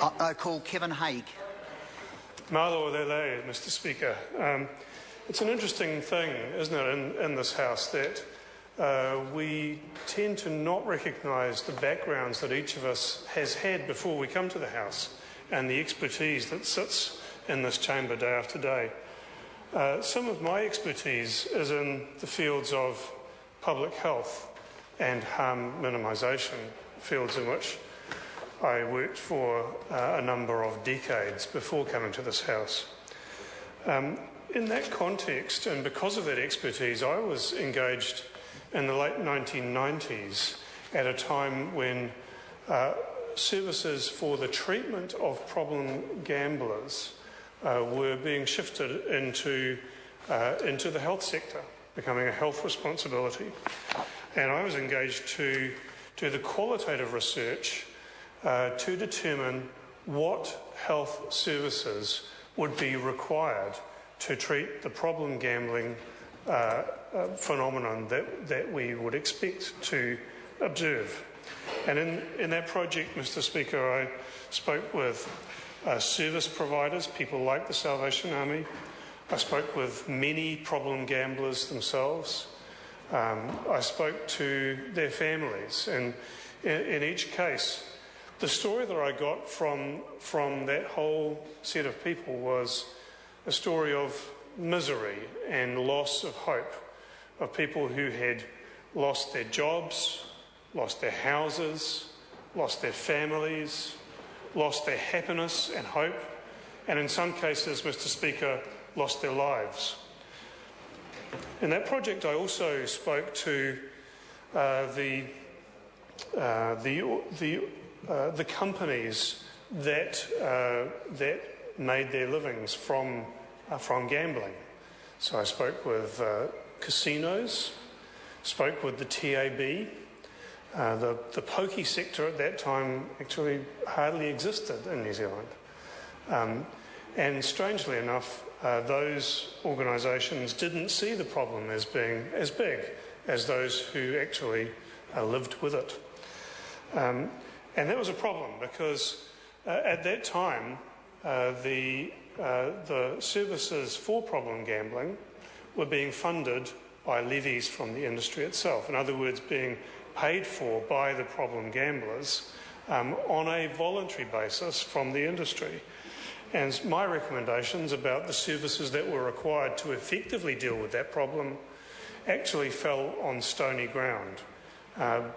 I call Kevin Haig. Malo Lele, Mr. Speaker. It's an interesting thing, isn't it, in this House that we tend to not recognise the backgrounds that each of us has had before we come to the House and the expertise that sits in this chamber day after day. Some of my expertise is in the fields of public health and harm minimisation, fields in which I worked for a number of decades before coming to this House. In that context, and because of that expertise, I was engaged in the late 1990s at a time when services for the treatment of problem gamblers were being shifted into the health sector, becoming a health responsibility. And I was engaged to do the qualitative research to determine what health services would be required to treat the problem gambling phenomenon that we would expect to observe. And in that project, Mr. Speaker, I spoke with service providers, people like the Salvation Army. I spoke with many problem gamblers themselves. I spoke to their families, and in each case, the story that I got from that whole set of people was a story of misery and loss of hope, of people who had lost their jobs, lost their houses, lost their families, lost their happiness and hope, and in some cases, Mr. Speaker, lost their lives. In that project, I also spoke to the companies that made their livings from gambling. So I spoke with casinos, spoke with the TAB. The pokie sector at that time actually hardly existed in New Zealand. And strangely enough, those organisations didn't see the problem as being as big as those who actually lived with it. And that was a problem because at that time, the services for problem gambling were being funded by levies from the industry itself. In other words, being paid for by the problem gamblers on a voluntary basis from the industry. And my recommendations about the services that were required to effectively deal with that problem actually fell on stony ground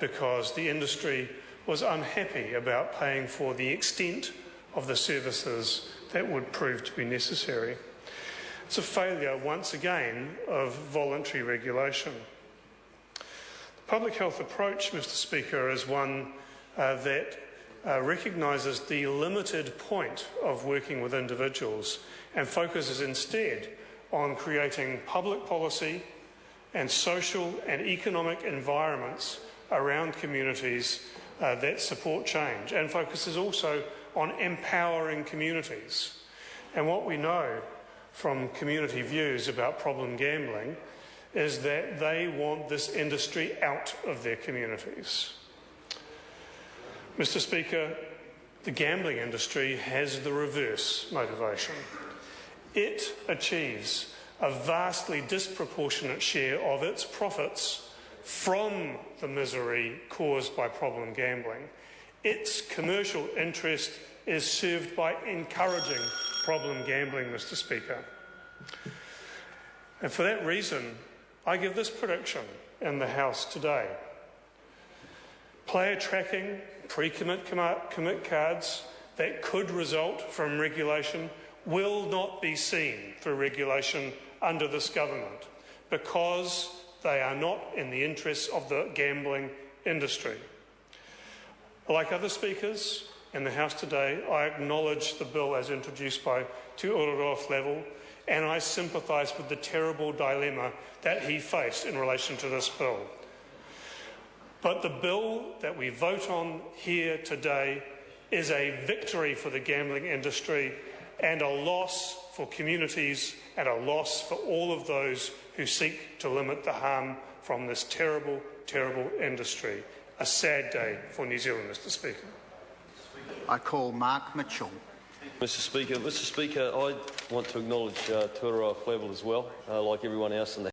because the industry was unhappy about paying for the extent of the services that would prove to be necessary. It's a failure, once again, of voluntary regulation. The public health approach, Mr. Speaker, is one that recognises the limited point of working with individuals and focuses instead on creating public policy and social and economic environments around communities that support change, and focuses also on empowering communities. And what we know from community views about problem gambling is that they want this industry out of their communities. Mr. Speaker, the gambling industry has the reverse motivation. It achieves a vastly disproportionate share of its profits from the misery caused by problem gambling. Its commercial interest is served by encouraging problem gambling, Mr. Speaker. And for that reason, I give this prediction in the House today. Player tracking, pre-commit commit cards that could result from regulation will not be seen through regulation under this government because they are not in the interests of the gambling industry. Like other speakers in the House today, I acknowledge the bill as introduced by Te Urorof Level, and I sympathise with the terrible dilemma that he faced in relation to this bill. But the bill that we vote on here today is a victory for the gambling industry and a loss for communities and a loss for all of those who seek to limit the harm from this terrible, terrible industry. A sad day for New Zealand, Mr. Speaker. I call Mark Mitchell. Mr Speaker, I want to acknowledge Tuaroa Flevel as well, like everyone else in the